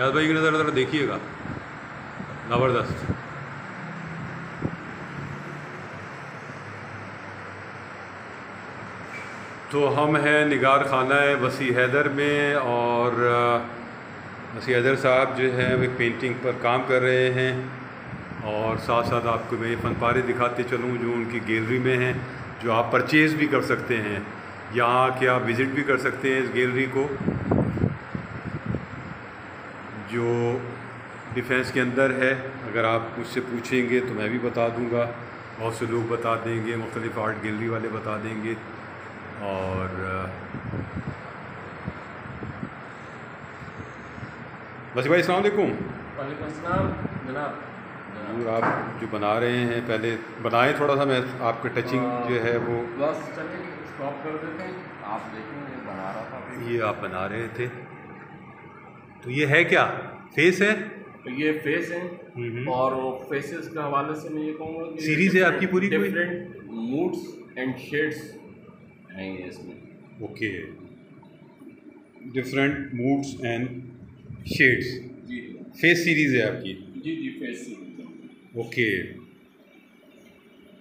नियाज़ भाई की नज़र ज़रा देखिएगा, ज़बरदस्त। तो हम हैं निगार खाना है वसी हैदर में, और वसी हैदर साहब जो है वो पेंटिंग पर काम कर रहे हैं, और साथ साथ आपको मैं फ़नपारे दिखाते चलूँ जो उनकी गैलरी में हैं, जो आप परचेज़ भी कर सकते हैं। यहाँ आके आप विज़िट भी कर सकते हैं इस गैलरी को, जो डिफेंस के अंदर है। अगर आप मुझसे पूछेंगे तो मैं भी बता दूंगा, बहुत से लोग बता देंगे, मुख्तलिफ आर्ट गैलरी वाले बता देंगे। और बस भाई अस्सलाम वालेकुम। वालेकुम अस्सलाम जनाब। और आप जो बना रहे हैं पहले बनाएं थोड़ा सा, मैं आपका टचिंग जो है वो बस चलिए स्टॉप कर देते हैं, आप देखेंगे बना रहा था। ये आप बना रहे थे, तो ये है क्या, फेस है? तो ये फेस है, और फेसेस के हवाले से मैं ये कहूँगा कि सीरीज है आपकी पूरी, डिफरेंट मूड्स एंड शेड्स हैं ये इसमें। Okay, different moods and shades, G face series है आपकी? जी जी फेस सीरीज। ओके,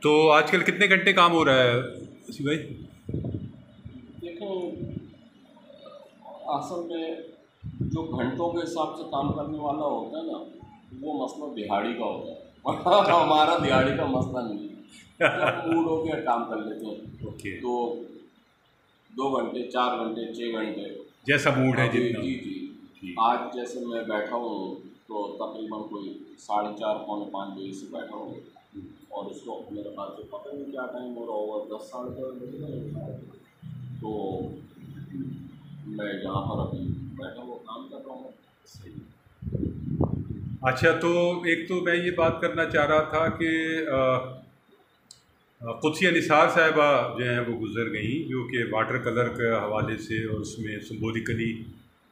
तो आजकल कितने घंटे काम हो रहा है वसी भाई? देखो, असल में जो घंटों के हिसाब से काम करने वाला होता है ना, वो मसला दिहाड़ी का होता है। हमारा दिहाड़ी का मसला नहीं है, जब मूड हो गया काम कर लेते हैं। ओके, तो 2 घंटे 4 घंटे 6 घंटे जैसा मूड है जी जितना। जी जी। आज जैसे मैं बैठा हूँ तो तकरीबन कोई 4:30 पौने 5 बजे से बैठा हूँ, और इस वक्त मेरे ख्याल से पता नहीं क्या टाइम हो रहा होगा, 10 साढ़े 10 बजे। तो मैं यहाँ पर अभी बैठा हुआ काम कर रहा हूँ। अच्छा, तो एक तो मैं ये बात करना चाह रहा था कि कुदसिया निसार साहिबा जो हैं वो गुज़र गई, जो कि वाटर कलर के हवाले से और उसमें सिम्बोलिकली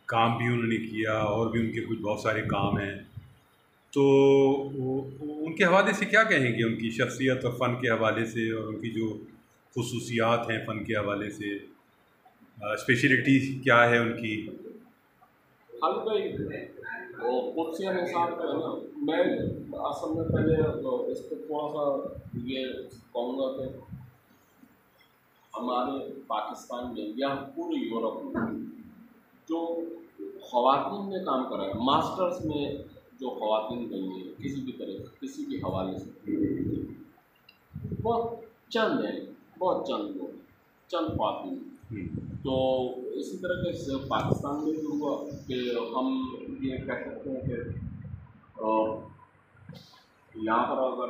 काम भी उन्होंने किया, और भी उनके कुछ बहुत सारे काम हैं। तो उनके हवाले से क्या कहेंगे, उनकी शख्सियत और फ़न के हवाले से, और उनकी जो खुसूसियात हैं फ़न के हवाले से, स्पेशलिटी क्या है उनकी? हाँ भाई, वो कुर्सियाँ निसार का है ना, मैं असल में पहले इस पर थोड़ा सा ये कहूँगा कि हमारे पाकिस्तान में या पूरे यूरोप में जो ख़वातीन ने काम करा है, मास्टर्स में जो ख़वातीन गई हैं किसी भी तरह किसी भी हवाले से, बहुत चंद हैं, बहुत चंद लोग, चंद ख़वातीन। तो इसी तरह से पाकिस्तान में भी हुआ कि हम ये कह सकते हैं कि यहाँ पर अगर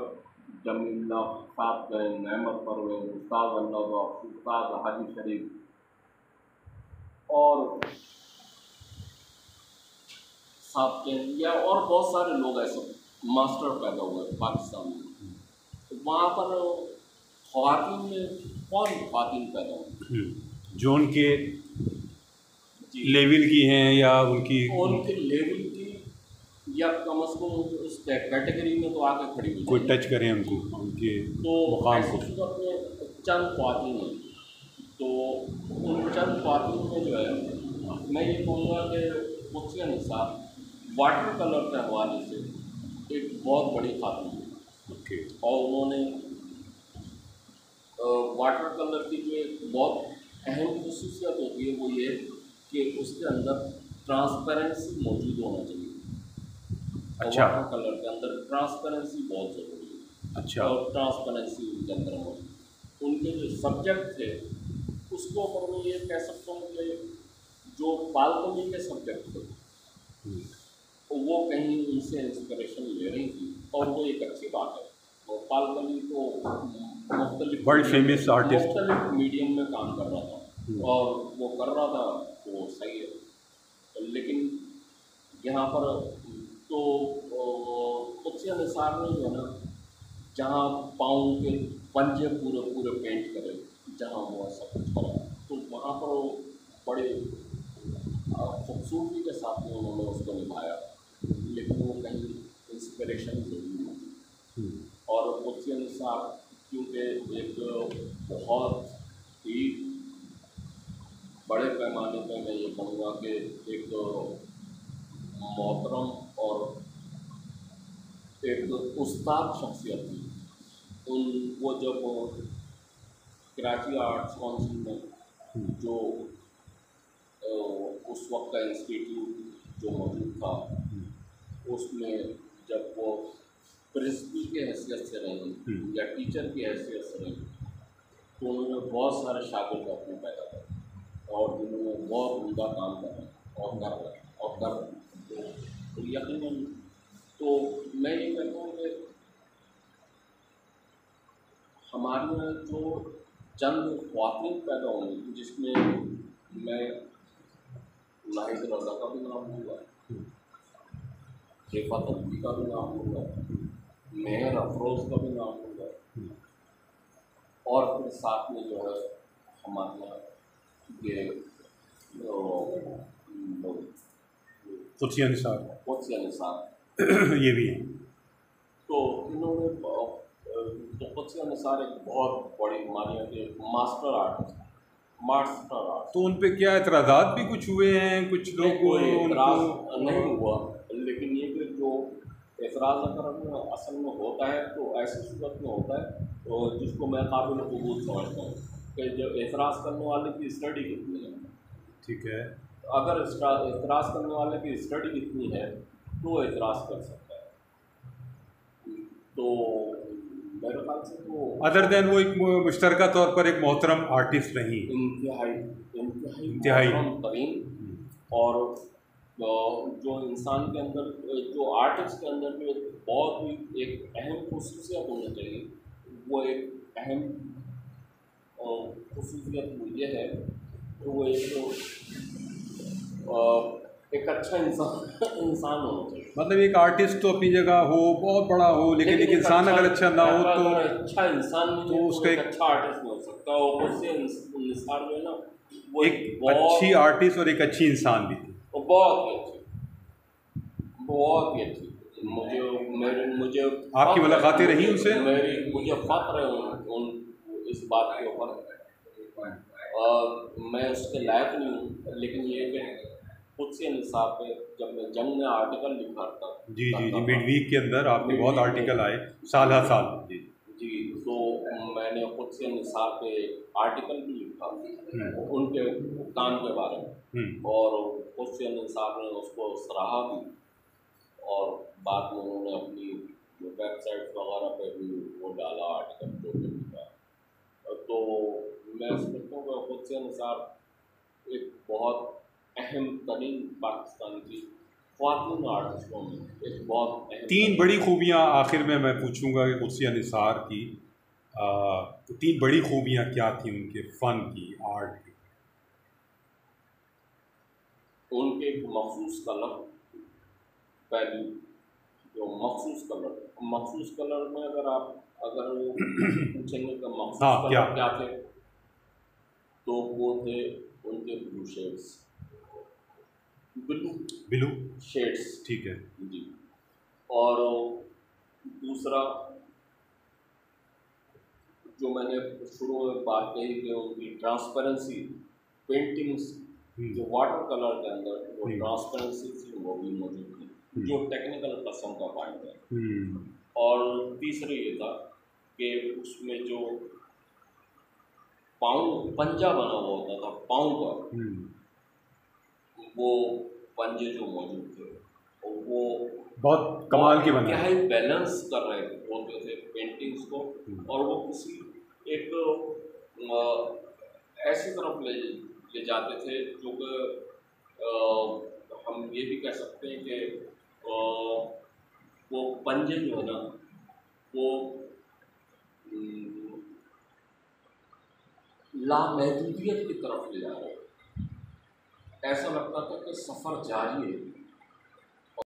जमीला साहब गए, नहमत परवेज़, उस्ताद अल्लाह, उस्ताद हाजी शरीफ, और साहब के या और बहुत सारे लोग ऐसे मास्टर पैदा हुए पाकिस्तान में। तो वहाँ पर ख़वातीन में कौन ख़वातीन पैदा हुई जो उनके लेवल की हैं, या उनकी लेवल की, या कम अज़ कम उस कैटेगरी में तो आके खड़ी हुई, कोई टच करें उनको, उनके तो मुकाम को। सूरत में चंद ख़वातीन हैं। तो उन चंद ख़वातीन में जो है मैं ये कहूँगा कि कुदसिया निसार वाटर कलर के हवाले से एक बहुत बड़ी खातून है। ओके, और उन्होंने वाटर कलर की जो एक बहुत अहम खसूसियत होती है वो ये कि उसके अंदर ट्रांसपेरेंसी मौजूद होना चाहिए। अच्छा, वाटर कलर के अंदर ट्रांसपेरेंसी बहुत ज़रूरी है। अच्छा, और ट्रांसपेरेंसी उनके अंदर मौजूद, उनके जो सब्जेक्ट थे उसको पर मैं ये कह सकता हूँ कि जो पालतमी के सब्जेक्ट थे तो वो कहीं उनसे इंस्पिरेशन ले रही थी, और वो एक अच्छी बात है। और पालतमी तो मुख्तलिफ वर्ल्ड फेमस आर्टिस्ट, मुख्तलिफ मीडियम में काम कर रहा था, और वो कर रहा था तो सही है। लेकिन यहाँ पर तो कुदसिया निसार ने जो है ना, जहाँ पाँव के पंजे पूरे पूरे पेंट करे, जहाँ वो सब कुछ करा, तो वहाँ पर वो बड़े खूबसूरती के साथ में उन्होंने उसको निभाया। लेकिन वो कहीं इंस्पिरेशन जरूर थी। और कुदसिया निसार क्योंकि एक बहुत ही बड़े पैमाने पर मैं ये कहूँगा कि एक मोहतरम और एक उस्ताद शख्सियत थी। वो जब कराची आर्ट्स काउंसिल में जो उस वक्त का इंस्टीट्यूट जो मौजूद था, उसमें जब वो प्रिंसिपल की हैसियत से रही या टीचर की हैसियत से रही, तो उन्होंने बहुत सारे शागिर्द अपने पैदा करे और जिन्होंने बहुत उम्दा काम करा और कर रहे और कर रहे। तो यकीनन तो मैं ये कहता हूँ कि हमारे यहाँ जो चंद ख्वातीन पैदा होंगी, जिसमें मैं नाहिद रज़ा का भी नाम लूँगा, रिफ़ात अदवी का भी नाम लूँगा, मेहर अफरोज़ का भी नाम लूँगा, और फिर साथ में जो है हमारे यहाँ ये कुदसिया निसार कुदसिया निसार ये भी है। तो इन्होंने तो कुदसिया निसार एक बहुत बड़ी हमारे यहाँ के मास्टर आर्टिस्ट। तो उन पे क्या एतराज़ात भी कुछ हुए हैं? कुछ लोग उनको नहीं हुआ, लेकिन ये कि जो एतराज़ अगर असल में होता है तो ऐसी सूरत में होता है तो जिसको मैं काबिल कबूल समझता हूँ कि जब एतराज़ करने वाले की स्टडी कितनी है, ठीक है, अगर एतराज़ करने वाले की स्टडी कितनी है तो एतराज़ कर सकता है। तो मेरे ख्याल से तो अदर देन वो एक मुश्तरका तौर पर एक मोहतरम आर्टिस्ट रही, इंतहाई तरीन, और जो इंसान के अंदर, जो आर्टिस्ट के अंदर भी बहुत ही एक अहम खुसूसियत होनी चाहिए, वो एक अहम खुसूसियत ये है कि वो एक अच्छा इंसान होना चाहिए। मतलब एक आर्टिस्ट तो अपनी जगह हो, बहुत बड़ा हो, लेकिन एक इंसान अगर अच्छा ना हो तो अच्छा इंसान नहीं तो उसका एक अच्छा आर्टिस्ट नहीं हो सकता। और उससे निसार जो है ना, वो एक अच्छी आर्टिस्ट और एक अच्छी इंसान भी थी, बहुत ही अच्छी। मुझे आपकी मुलाकातें रही उनसे? मुझे फ़ख्र है इस बात के ऊपर, मैं उसके लायक नहीं हूँ, लेकिन ये कि कुदसिया निसार पे जब मैं जंग में आर्टिकल लिखा था, जी, मिडवीक के अंदर आपके बहुत आर्टिकल आए साल हर साल। जी, तो मैंने कुदसिया निसार पे आर्टिकल भी लिखा उनके काम के बारे में, और कुदसिया निसार ने उसको सराहा भी, और बाद में उन्होंने अपनी वेबसाइट वगैरह पे भी वो डाला आर्टिकल जो भी लिखा। तो मैं समझता हूँ कि कुदसिया निसार एक बहुत अहम तरीन पाकिस्तान की ख्वातीन आर्टिस्टों में एक बहुत अहम। 3 बड़ी खूबियाँ आखिर में मैं पूछूंगा कि कुदसिया निसार की 3 बड़ी खूबियाँ क्या थी उनके फ़न की, आर्ट की? उनके एक मखसूस कलर, पहली जो मखसूस कलर में अगर वो पूछेंगे तो मखसूस कलर क्या थे, तो वो थे उनके ब्लू शेड्स, ठीक है जी। और दूसरा जो मैंने शुरू में बात कही कि उनकी ट्रांसपेरेंसी, पेंटिंग्स जो वाटर कलर के अंदर वो ट्रांसपेरेंसी थी, वो भी मौजूद थी, जो टेक्निकल किस्म का पॉइंट है। और तीसरा ये था कि उसमें जो पंजा बना हुआ होता था पाँव का, वो पंजे जो मौजूद थे वो बहुत कमाल के बने, क्या है, बैलेंस कर रहे होते थे पेंटिंग्स को, और वो किसी एक ऐसी तरफ ले जाते थे जो कि हम ये भी कह सकते हैं कि वो पंजे जो है ना, वो लामहदूदियत की तरफ ले जा रहे हैं। ऐसा लगता था कि सफ़र जारी है,